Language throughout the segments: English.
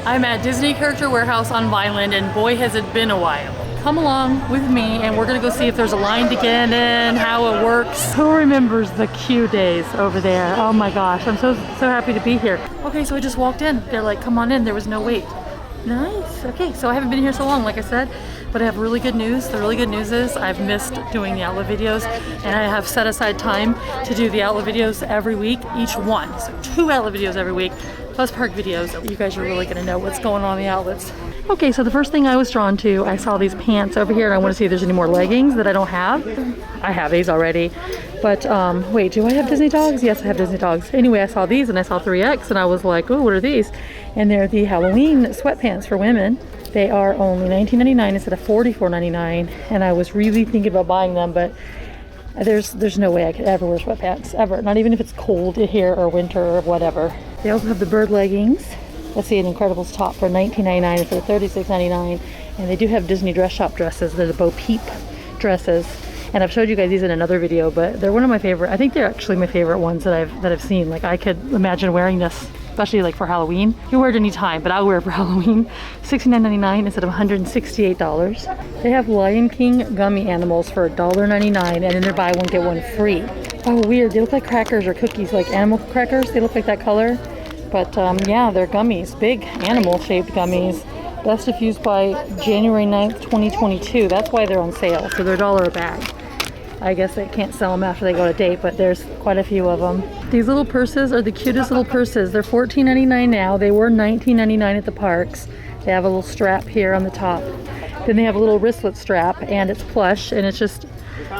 I'm at Disney Character Warehouse on Vineland, and boy has it been a while. Come along with me and we're gonna go see if there's a line to get in, how it works. Who remembers the queue days over there? Oh my gosh, I'm so happy to be here. Okay, so I just walked in. They're like, come on in, there was no wait. Nice, okay, so I haven't been here so long, like I said, but I have really good news. The really good news is I've missed doing the outlet videos, and I have set aside time to do the outlet videos every week, each one. So 2 outlet videos every week, plus park videos. You guys are really gonna know what's going on in the outlets. Okay, so the first thing I was drawn to, I saw these pants over here, and I want to see if there's any more leggings that I don't have. I have these already, but wait, do I have Disney dogs? Yes, I have Disney dogs. Anyway, I saw these and I saw 3X, and I was like, oh, what are these? And they're the Halloween sweatpants for women. They are only $19.99 instead of $44.99, and I was really thinking about buying them, but there's no way I could ever wear sweatpants, ever. Not even if it's cold here or winter or whatever. They also have the bird leggings. Let's see, an Incredibles top for $19.99 instead of $36.99. And they do have Disney dress shop dresses. They're the Bo Peep dresses. And I've showed you guys these in another video, but they're one of my favorite. I think they're actually my favorite ones that I've seen. Like, I could imagine wearing this, especially like for Halloween. You can wear it any time, but I'll wear it for Halloween. $69.99 instead of $168. They have Lion King gummy animals for $1.99, and then they're buy one get one free. Oh, weird. They look like crackers or cookies, like animal crackers. They look like that color. But yeah, they're gummies, big animal-shaped gummies. Best if used by January 9th, 2022. That's why they're on sale, so they're $1 a bag. I guess they can't sell them after they go to date, but there's quite a few of them. These little purses are the cutest little purses. They're $14.99 now. They were $19.99 at the parks. They have a little strap here on the top. Then they have a little wristlet strap, and it's plush, and it's just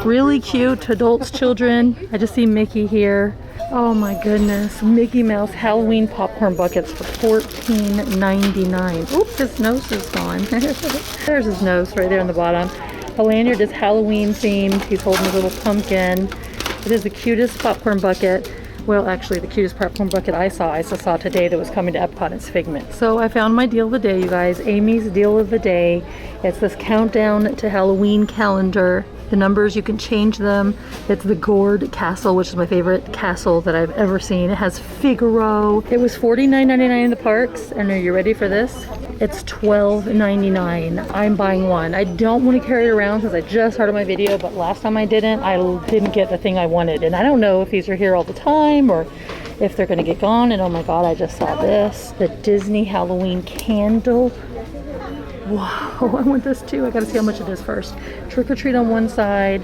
really cute. Adults, children. I just see Mickey here. Oh my goodness, Mickey Mouse Halloween popcorn buckets for $14.99. Oops, his nose is gone. There's his nose right there on the bottom. The lanyard is Halloween themed. He's holding his little pumpkin. It is the cutest popcorn bucket. Well, actually, the cutest popcorn bucket I saw today that was coming to Epcot. It's Figment. So I found my deal of the day, you guys. Amy's deal of the day. It's this countdown to Halloween calendar. The numbers, you can change them. It's the Gourd Castle, which is my favorite castle that I've ever seen. It has Figaro. It was $49.99 in the parks, and are you ready for this? It's $12.99. I'm buying one. I don't want to carry it around since I just started my video, but last time I didn't get the thing I wanted. And I don't know if these are here all the time or if they're gonna get gone. And oh my God, I just saw this. The Disney Halloween candle. Whoa, I want this too. I gotta see how much it is first. Trick or treat on one side,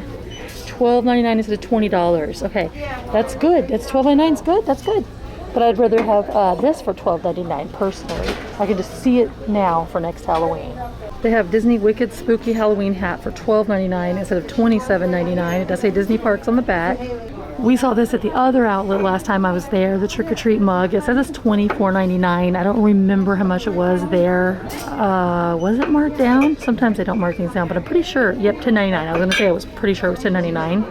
$12.99 instead of $20. Okay, that's good. That's $12.99 is good. That's good. But I'd rather have this for $12.99 personally. I can just see it now for next Halloween. They have Disney Wicked Spooky Halloween hat for $12.99 instead of $27.99. It does say Disney Parks on the back. We saw this at the other outlet last time I was there, the Trick or Treat mug. It says it's $24.99. I don't remember how much it was there. Was it marked down? Sometimes they don't mark things down, but I'm pretty sure. Yep, $10.99. I was gonna say I was pretty sure it was $10.99.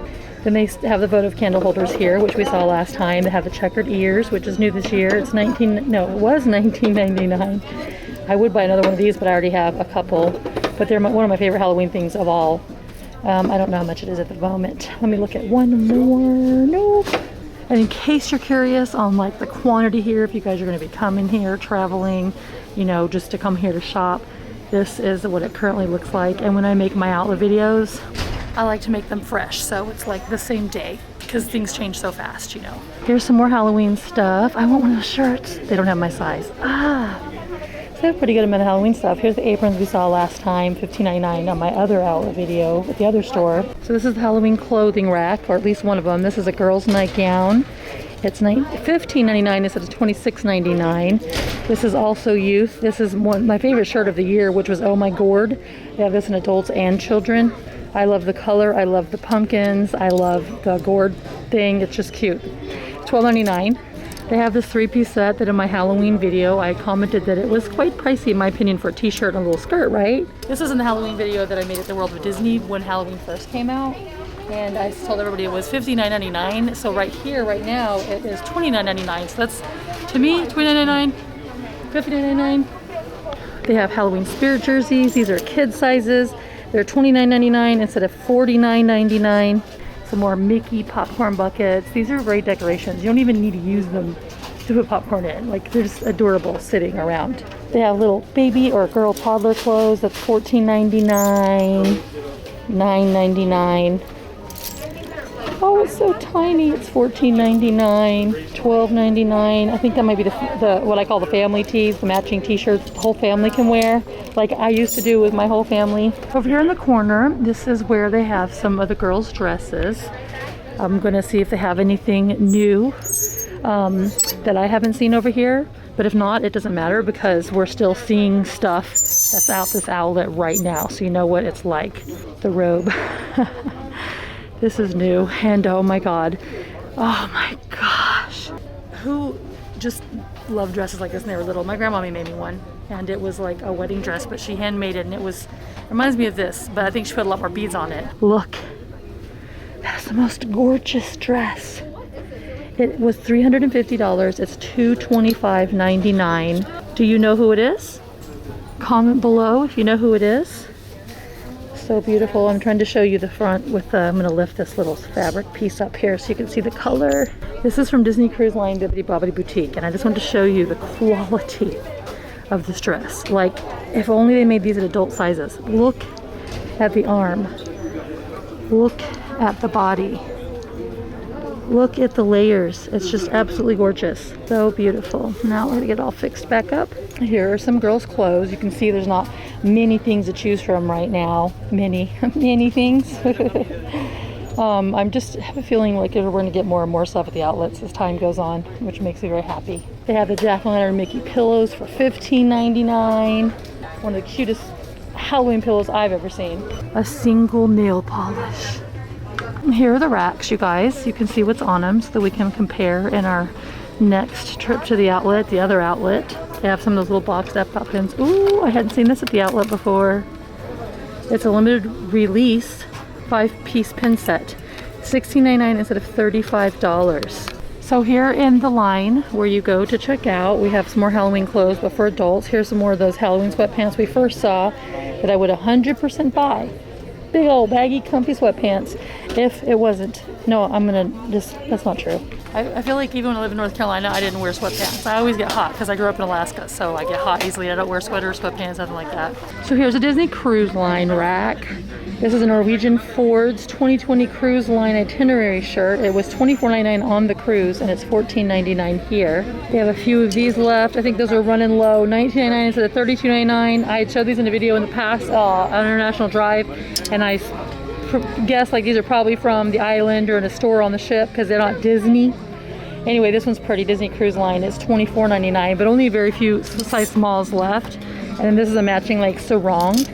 Then they have the votive candle holders here, which we saw last time. They have the Checkered Ears, which is new this year. It was $19.99. I would buy another one of these, but I already have a couple. But they're one of my favorite Halloween things of all. I don't know how much it is at the moment. Let me look at one more. Nope. And in case you're curious on like the quantity here, if you guys are going to be coming here, traveling, you know, just to come here to shop, this is what it currently looks like. And when I make my outlet videos, I like to make them fresh, so it's like the same day because things change so fast, you know. Here's some more Halloween stuff. I want one of those shirts. They don't have my size. So they have pretty good amount of Halloween stuff. Here's the aprons we saw last time, $15.99 on my other outlet video at the other store. So this is the Halloween clothing rack, or at least one of them. This is a girl's nightgown. It's $15.99 instead of $26.99. This is also youth. This is my favorite shirt of the year, which was Oh My Gourd. They have this in adults and children. I love the color. I love the pumpkins. I love the gourd thing. It's just cute. $12.99. They have this 3-piece set that in my Halloween video, I commented that it was quite pricey in my opinion for a t-shirt and a little skirt, right? This is in the Halloween video that I made at the World of Disney when Halloween first came out. And I told everybody it was $59.99. So right here, right now, it is $29.99. So that's, to me, $29.99, $59.99. They have Halloween spirit jerseys. These are kid sizes. They're $29.99 instead of $49.99. Some more Mickey popcorn buckets. These are great decorations. You don't even need to use them to put popcorn in. Like, they're just adorable sitting around. They have little baby or girl toddler clothes. That's $14.99, $9.99. Oh, it's so tiny. It's $14.99, $12.99. I think that might be the what I call the family tees, the matching t-shirts the whole family can wear, like I used to do with my whole family. Over here in the corner, this is where they have some of the girls' dresses. I'm gonna see if they have anything new that I haven't seen over here. But if not, it doesn't matter because we're still seeing stuff that's out this outlet right now. So you know what it's like. The robe. This is new, and oh my god. Oh my gosh. Who just loved dresses like this when they were little? My grandmommy made me one, and it was like a wedding dress, but she handmade it, and it reminds me of this, but I think she put a lot more beads on it. Look, that's the most gorgeous dress. It was $350, it's $225.99. Do you know who it is? Comment below if you know who it is. So beautiful. I'm trying to show you the front with I'm going to lift this little fabric piece up here so you can see the color. This is from Disney Cruise Line Bibbidi Bobbidi Boutique, and I just wanted to show you the quality of this dress. Like, if only they made these at adult sizes. Look at the arm. Look at the body. Look at the layers. It's just absolutely gorgeous. So beautiful. Now we're gonna get it all fixed back up. Here are some girls' clothes. You can see there's not many things to choose from right now. Many things. I'm just have a feeling like we're gonna get more and more stuff at the outlets as time goes on, which makes me very happy. They have the Jack-o'-lantern Mickey pillows for $15.99. One of the cutest Halloween pillows I've ever seen. A single nail polish. Here are the racks, you guys. You can see what's on them so that we can compare in our next trip to the outlet, the other outlet. They have some of those little boxed Epcot pins. Ooh, I hadn't seen this at the outlet before. It's a limited release 5-piece pin set. $16.99 instead of $35. So here in the line where you go to check out, we have some more Halloween clothes, but for adults. Here's some more of those Halloween sweatpants we first saw that I would 100% buy. Big old baggy comfy sweatpants if it wasn't. No, I'm gonna just, that's not true. I feel like even when I live in North Carolina, I didn't wear sweatpants. I always get hot because I grew up in Alaska, so I get hot easily. I don't wear sweaters, sweatpants, nothing like that. So here's a Disney Cruise Line rack. This is a Norwegian Ford's 2020 Cruise Line itinerary shirt. It was $24.99 on the cruise, and it's $14.99 here. They have a few of these left. I think those are running low. $19.99 instead of $32.99. I had showed these in a video in the past on International Drive, and I guess like these are probably from the island or in a store on the ship because they're not Disney. Anyway, this one's pretty. Disney Cruise Line is $24.99, but only very few size smalls left. And then this is a matching like sarong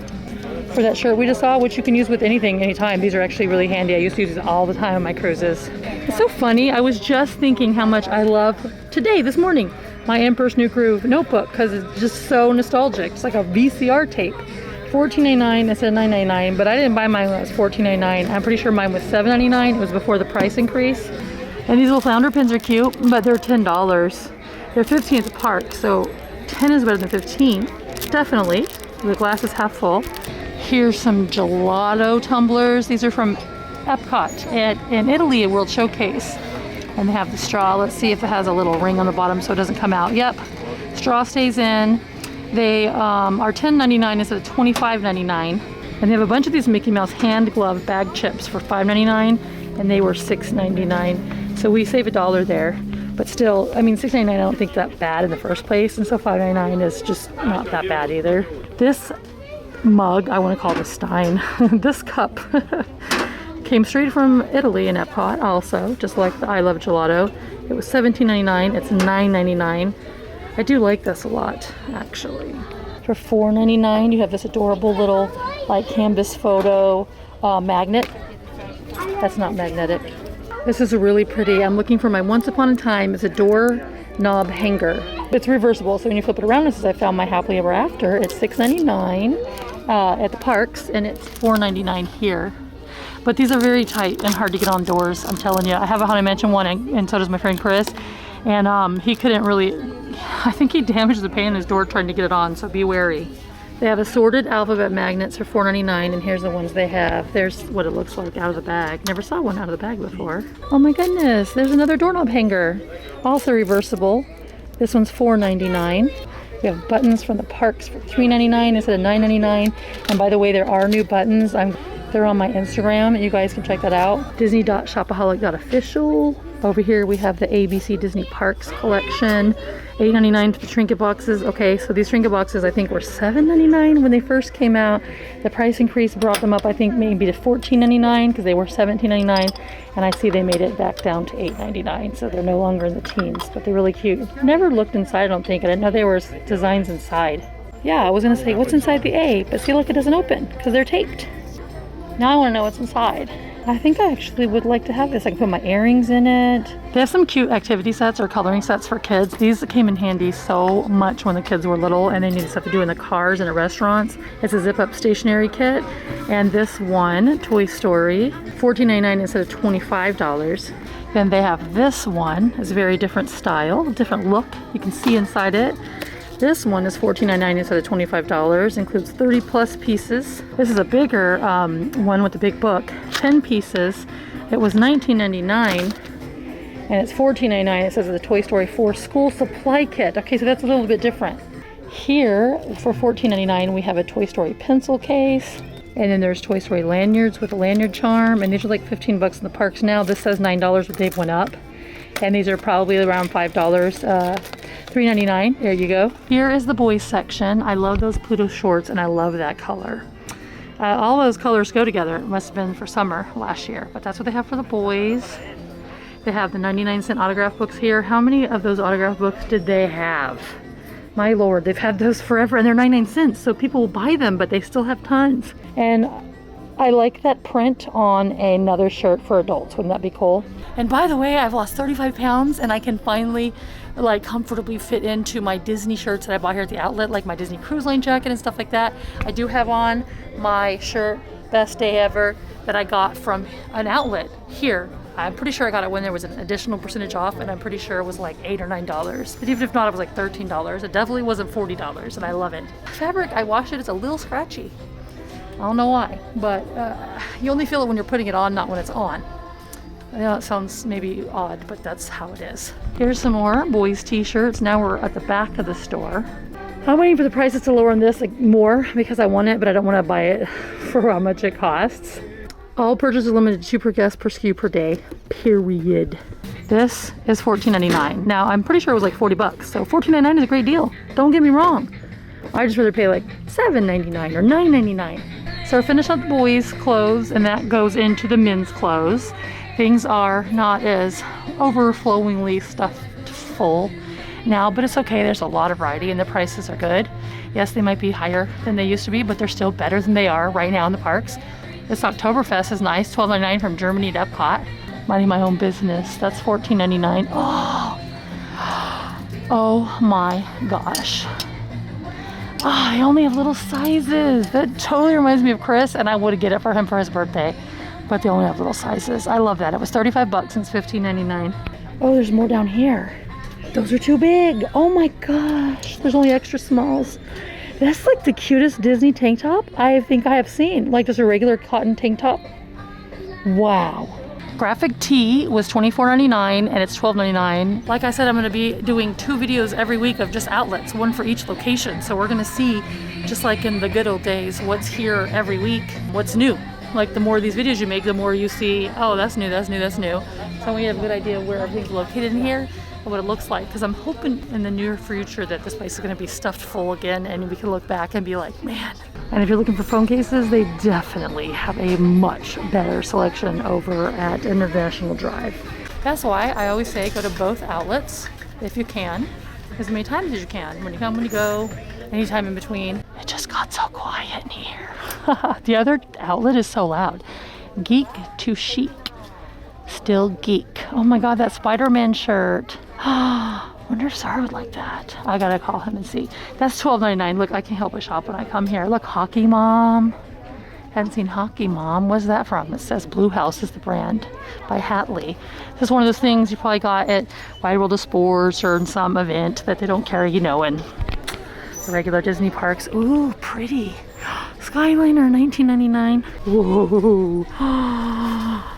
for that shirt we just saw, which you can use with anything, anytime. These are actually really handy. I used to use these all the time on my cruises. It's so funny. I was just thinking how much I love this morning, my Emperor's New Groove notebook because it's just so nostalgic. It's like a VCR tape. $14.99 instead of $9.99, but I didn't buy mine when it was $14.99. I'm pretty sure mine was $7.99. It was before the price increase. And these little Flounder Pins are cute, but they're $10. They're $15 at the park, so 10 is better than 15. Definitely. The glass is half full. Here's some Gelato Tumblers. These are from Epcot in Italy at World Showcase. And they have the straw. Let's see if it has a little ring on the bottom so it doesn't come out. Yep, straw stays in. They are $10.99 instead of $25.99. And they have a bunch of these Mickey Mouse hand glove bag chips for $5.99, and they were $6.99. So we save $1 there. But still, I mean, $6.99 I don't think that bad in the first place, and so $5.99 is just not that bad either. This mug, I want to call it a stein. This cup came straight from Italy in Epcot also, just like the I Love Gelato. It was $17.99, it's $9.99. I do like this a lot, actually. For $4.99, you have this adorable little like canvas photo magnet. That's not magnetic. This is really pretty. I'm looking for my Once Upon a Time. It's a door knob hanger. It's reversible, so when you flip it around, this is I found my Happily Ever After. It's $6.99 at the parks, and it's $4.99 here. But these are very tight and hard to get on doors, I'm telling you. I have a Haunted Mansion one, and so does my friend Chris. And he couldn't really, I think he damaged the pane in his door trying to get it on, so be wary. They have assorted alphabet magnets for $4.99, and here's the ones they have. There's what it looks like out of the bag. Never saw one out of the bag before. Oh my goodness, there's another doorknob hanger. Also reversible. This one's $4.99. We have buttons from the parks for $3.99 instead of $9.99. And by the way, there are new buttons. They're on my Instagram, and you guys can check that out. Disney.shopaholic.official. Over here we have the ABC Disney Parks collection. $8.99 for the trinket boxes. Okay, so these trinket boxes I think were $7.99 when they first came out. The price increase brought them up I think maybe to $14.99 because they were $17.99, and I see they made it back down to $8.99, so they're no longer in the teens, but they're really cute. Never looked inside, I don't think. I didn't know there were designs inside. Yeah, I was gonna say what's inside the A, but see, look, it doesn't open because they're taped. Now I want to know what's inside. I think I actually would like to have this. I can put my earrings in it. They have some cute activity sets or coloring sets for kids. These came in handy so much when the kids were little and they needed stuff to do in the cars and at restaurants. It's a zip up stationery kit. And this one, Toy Story, $14.99 instead of $25. Then they have this one. It's a very different style, different look. You can see inside it. This one is $14.99 instead of $25. Includes 30 plus pieces. This is a bigger one with the big book. 10 pieces. It was $19.99 and it's $14.99. It says the Toy Story 4 school supply kit. Okay, so that's a little bit different. Here for $14.99 we have a Toy Story pencil case. And then there's Toy Story lanyards with a lanyard charm. And these are like 15 bucks in the parks now. This says $9, but they've went up. And these are probably around $5. $3.99. There you go. Here is the boys section. I love those Pluto shorts and I love that color. All those colors go together. It must have been for summer last year, but that's what they have for the boys. They have the 99-cent autograph books here. How many of those autograph books did they have? My lord, they've had those forever and they're 99 cents, so people will buy them, but they still have tons. And I like that print on another shirt for adults. Wouldn't that be cool? And by the way, I've lost 35 pounds and I can finally like comfortably fit into my Disney shirts that I bought here at the outlet, like my Disney Cruise Line jacket and stuff like that. I do have on my shirt, Best Day Ever, that I got from an outlet here. I'm pretty sure I got it when there was an additional percentage off, and I'm pretty sure it was like $8 or $9. But even if not, it was like $13. It definitely wasn't $40, and I love it. Fabric, I washed it, it's a little scratchy. I don't know why, but you only feel it when you're putting it on, not when it's on. I know it sounds maybe odd, but that's how it is. Here's some more boys t-shirts. Now we're at the back of the store. I'm waiting for the prices to lower on this like more because I want it, but I don't want to buy it for how much it costs. All purchases limited to 2 per guest per SKU per day, period. This is $14.99. Now I'm pretty sure it was like 40 bucks, so $14.99 is a great deal. Don't get me wrong. I'd just rather pay like $7.99 or $9.99. So we're finished up the boys' clothes, and that goes into the men's clothes. Things are not as overflowingly stuffed full now, but it's okay. There's a lot of variety and the prices are good. Yes, they might be higher than they used to be, but they're still better than they are right now in the parks. This Oktoberfest is nice, $12.99 from Germany at Epcot. Minding my own business. That's $14.99. Oh my gosh. I only have little sizes. That totally reminds me of Chris, and I would get it for him for his birthday, but they only have little sizes. I love that. It was 35 bucks and it's $15.99. Oh, there's more down here. Those are too big. Oh my gosh. There's only extra smalls. That's like the cutest Disney tank top I think I have seen. Like just a regular cotton tank top. Wow. Graphic tee was $24.99 and it's $12.99. Like I said, I'm going to be doing 2 videos every week of just outlets, one for each location. So we're going to see, just like in the good old days, what's here every week, what's new. Like the more of these videos you make, the more you see, oh, that's new, that's new, that's new. So we have a good idea of where everything's located in here and what it looks like. Because I'm hoping in the near future that this place is going to be stuffed full again and we can look back and be like, man. And if you're looking for phone cases, they definitely have a much better selection over at International Drive. That's why I always say go to both outlets if you can, as many times as you can. When you come, when you go, anytime in between. It just got so quiet in here. The other outlet is so loud. Geek to chic. Still geek. Oh my God, that Spider-Man shirt. Wonder if Sarah would like that. I gotta call him and see. That's $12.99. Look, I can't help but shop when I come here. Look, Hockey Mom. Hadn't seen Hockey Mom. What's that from? It says Blue House is the brand by Hatley. This is one of those things you probably got at Wide World of Sports or in some event that they don't carry, you know, in the regular Disney parks. Ooh, pretty. Skyliner, $19.99. Whoa. Wow.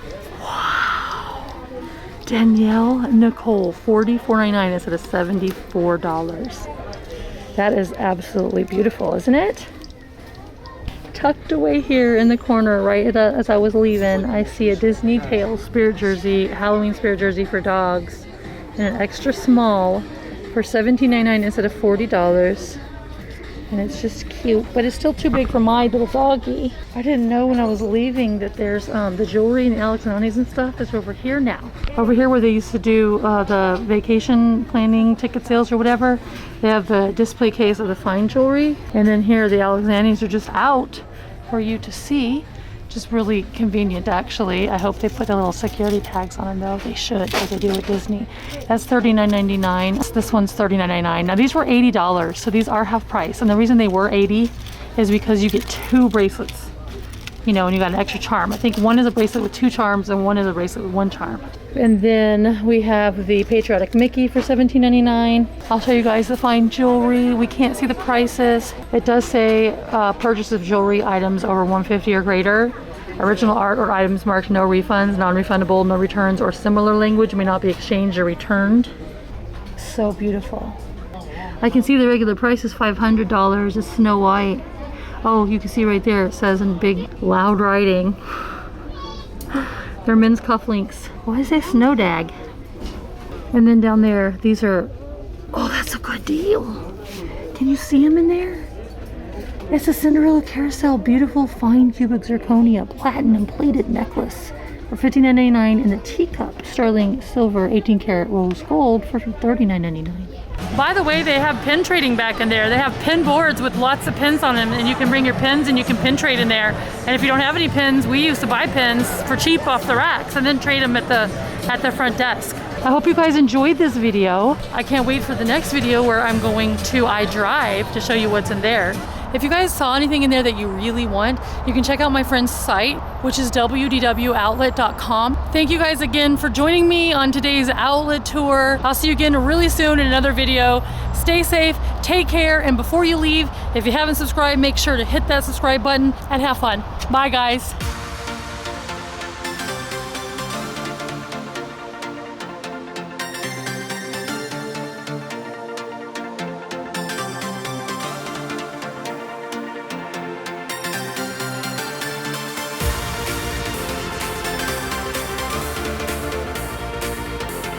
Danielle Nicole, $44.99 instead of $74. That is absolutely beautiful, isn't it? Tucked away here in the corner, right as I was leaving, I see a Disney Tales spirit jersey, Halloween spirit jersey for dogs, in an extra small for $17.99 instead of $40. And it's just cute, but it's still too big for my little doggy. I didn't know when I was leaving that there's the jewelry and the Alex and Ani's and stuff is over here now. Over here where they used to do the vacation planning ticket sales or whatever, they have the display case of the fine jewelry. And then here the Alex and Ani's are just out for you to see. Just really convenient actually. I hope they put the little security tags on them though. They should, like they do with Disney. That's $39.99. This one's $39.99. Now these were $80, so these are half price. And the reason they were $80 is because you get 2 bracelets. You know, and you got an extra charm. I think one is a bracelet with 2 charms and one is a bracelet with 1 charm. And then we have the Patriotic Mickey for $17.99. I'll show you guys the fine jewelry. We can't see the prices. It does say purchase of jewelry items over $150 or greater. Original art or items marked no refunds, non-refundable, no returns, or similar language may not be exchanged or returned. So beautiful. I can see the regular price is $500. It's Snow White. Oh, you can see right there, it says in big loud writing. They're men's cufflinks. Why is that Snow Dag? And then down there, these are, oh, that's a good deal. Can you see them in there? It's a Cinderella Carousel beautiful fine cubic zirconia platinum plated necklace for $59.99 and the teacup sterling silver 18 karat rose gold for $39.99. By the way, they have pin trading back in there. They have pin boards with lots of pins on them, and you can bring your pins and you can pin trade in there. And if you don't have any pins, we used to buy pins for cheap off the racks and then trade them at the front desk. I hope you guys enjoyed this video. I can't wait for the next video where I'm going to iDrive to show you what's in there. If you guys saw anything in there that you really want, you can check out my friend's site, which is wdwoutlet.com. Thank you guys again for joining me on today's outlet tour. I'll see you again really soon in another video. Stay safe, take care, and before you leave, if you haven't subscribed, make sure to hit that subscribe button and have fun. Bye guys.